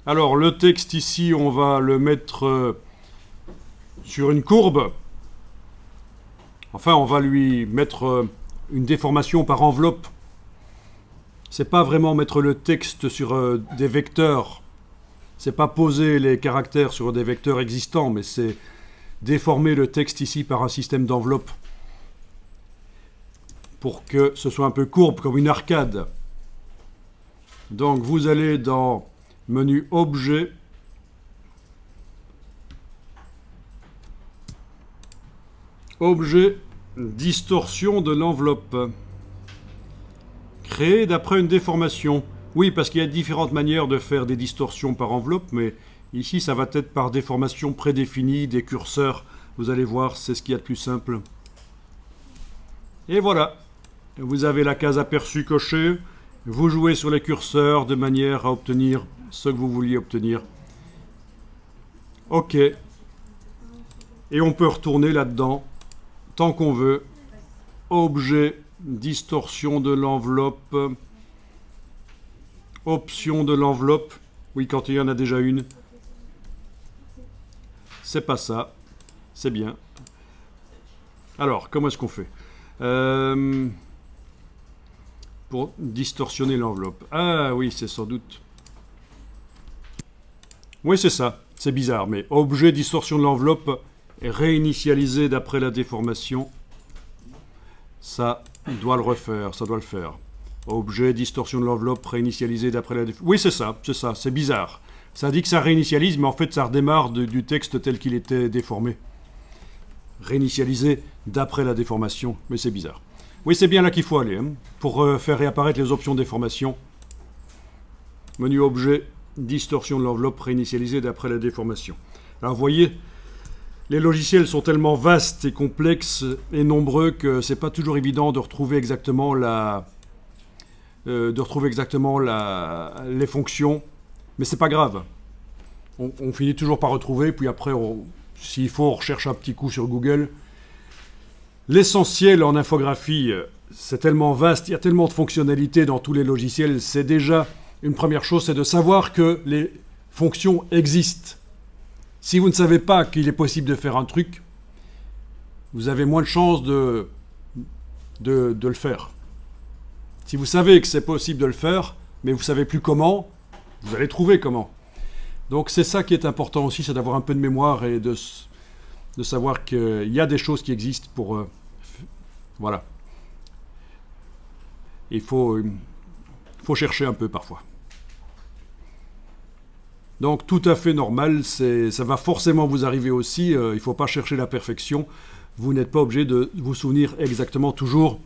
Alors, le texte ici, on va le mettre sur une courbe. Enfin, on va lui mettre une déformation par enveloppe. C'est pas vraiment mettre le texte sur des vecteurs. C'est pas poser les caractères sur des vecteurs existants, mais c'est déformer le texte ici par un système d'enveloppe pour que ce soit un peu courbe, comme une arcade. Donc, vous allez dans menu Objet, Objet, distorsion de l'enveloppe. Créé d'après une déformation. Oui, parce qu'il y a différentes manières de faire des distorsions par enveloppe, mais ici, ça va être par déformation prédéfinie des curseurs. Vous allez voir, c'est ce qu'il y a de plus simple. Et voilà. Vous avez la case aperçu cochée. Vous jouez sur les curseurs de manière à obtenir ce que vous vouliez obtenir. OK. Et on peut retourner là-dedans, tant qu'on veut. Objet, distorsion de l'enveloppe. Option de l'enveloppe. Oui, quand il y en a déjà une. C'est pas ça. C'est bien. Alors, comment est-ce qu'on fait pour distorsionner l'enveloppe? Ah oui, c'est sans doute... Oui, c'est ça. C'est bizarre, mais objet, distorsion de l'enveloppe, réinitialisé d'après la déformation. Ça doit le refaire, ça doit le faire. Objet, distorsion de l'enveloppe, réinitialisé d'après la déformation. Oui, c'est ça, c'est bizarre. Ça dit que ça réinitialise, mais en fait, ça redémarre du texte tel qu'il était déformé. Réinitialisé d'après la déformation, mais c'est bizarre. Oui, c'est bien là qu'il faut aller, hein, pour faire réapparaître les options de déformation. Menu Objet, distorsion de l'enveloppe, réinitialisée d'après la déformation. Alors, vous voyez, les logiciels sont tellement vastes et complexes et nombreux que c'est pas toujours évident de retrouver exactement les fonctions, mais c'est pas grave. On finit toujours par retrouver, puis après, s'il faut, on recherche un petit coup sur Google. L'essentiel en infographie, c'est tellement vaste, il y a tellement de fonctionnalités dans tous les logiciels, c'est déjà une première chose, c'est de savoir que les fonctions existent. Si vous ne savez pas qu'il est possible de faire un truc, vous avez moins de chances de le faire. Si vous savez que c'est possible de le faire, mais vous ne savez plus comment, vous allez trouver comment. Donc c'est ça qui est important aussi, c'est d'avoir un peu de mémoire et de savoir qu'il y a des choses qui existent pour... voilà. Il faut chercher un peu parfois. Donc tout à fait normal, ça va forcément vous arriver aussi, il ne faut pas chercher la perfection, vous n'êtes pas obligé de vous souvenir exactement toujours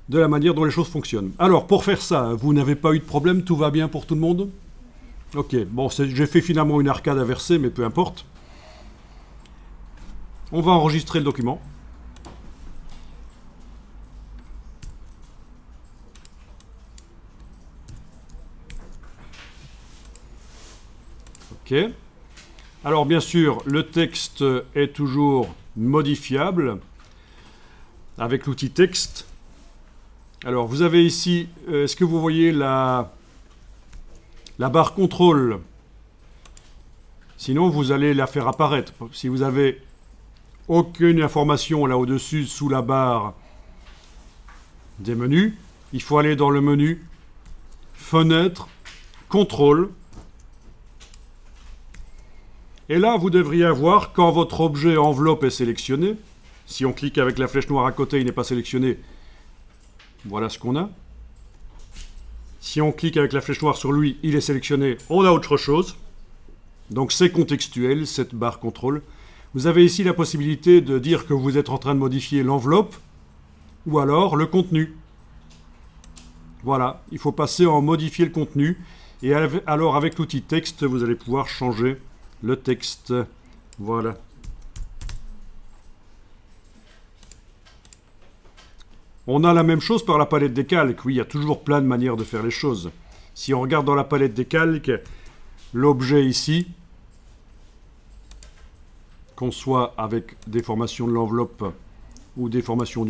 de la manière dont les choses fonctionnent. Alors pour faire ça, vous n'avez pas eu de problème, tout va bien pour tout le monde? Ok, bon, j'ai fait finalement une arcade inversée, mais peu importe. On va enregistrer le document. Ok. Alors bien sûr, le texte est toujours modifiable avec l'outil texte. Alors vous avez ici, est-ce que vous voyez la barre contrôle? Sinon, vous allez la faire apparaître. Si vous avez aucune information là au-dessus, sous la barre des menus, il faut aller dans le menu Fenêtre, Contrôle. Et là, vous devriez avoir, quand votre objet enveloppe est sélectionné, si on clique avec la flèche noire à côté, il n'est pas sélectionné, voilà ce qu'on a. Si on clique avec la flèche noire sur lui, il est sélectionné, on a autre chose. Donc c'est contextuel, cette barre contrôle. Vous avez ici la possibilité de dire que vous êtes en train de modifier l'enveloppe ou alors le contenu. Voilà, il faut passer en modifier le contenu. Et alors avec l'outil texte, vous allez pouvoir changer le texte. Voilà. On a la même chose par la palette des calques. Oui, il y a toujours plein de manières de faire les choses. Si on regarde dans la palette des calques, l'objet ici, qu'on soit avec déformation de l'enveloppe ou déformation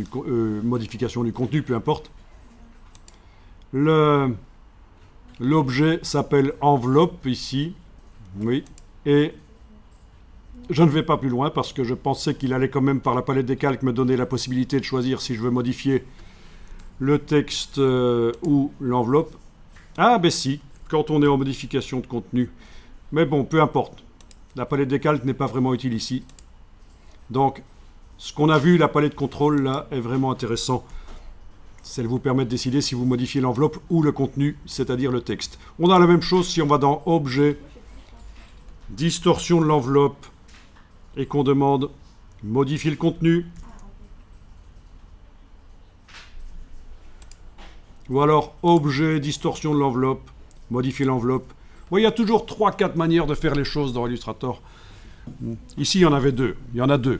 modification du contenu, peu importe, l'objet s'appelle enveloppe ici. Oui. Et je ne vais pas plus loin parce que je pensais qu'il allait quand même par la palette des calques me donner la possibilité de choisir si je veux modifier le texte ou l'enveloppe. Ah ben si, quand on est en modification de contenu. Mais bon, peu importe. La palette des calques n'est pas vraiment utile ici. Donc, ce qu'on a vu, la palette contrôle, là, est vraiment intéressant. Ça vous permet de décider si vous modifiez l'enveloppe ou le contenu, c'est-à-dire le texte. On a la même chose si on va dans Objet, Distorsion de l'enveloppe, et qu'on demande Modifier le contenu. Ou alors Objet, Distorsion de l'enveloppe, Modifier l'enveloppe. Bon, il y a toujours 3-4 manières de faire les choses dans Illustrator. Ici, il y en avait deux. Il y en a deux.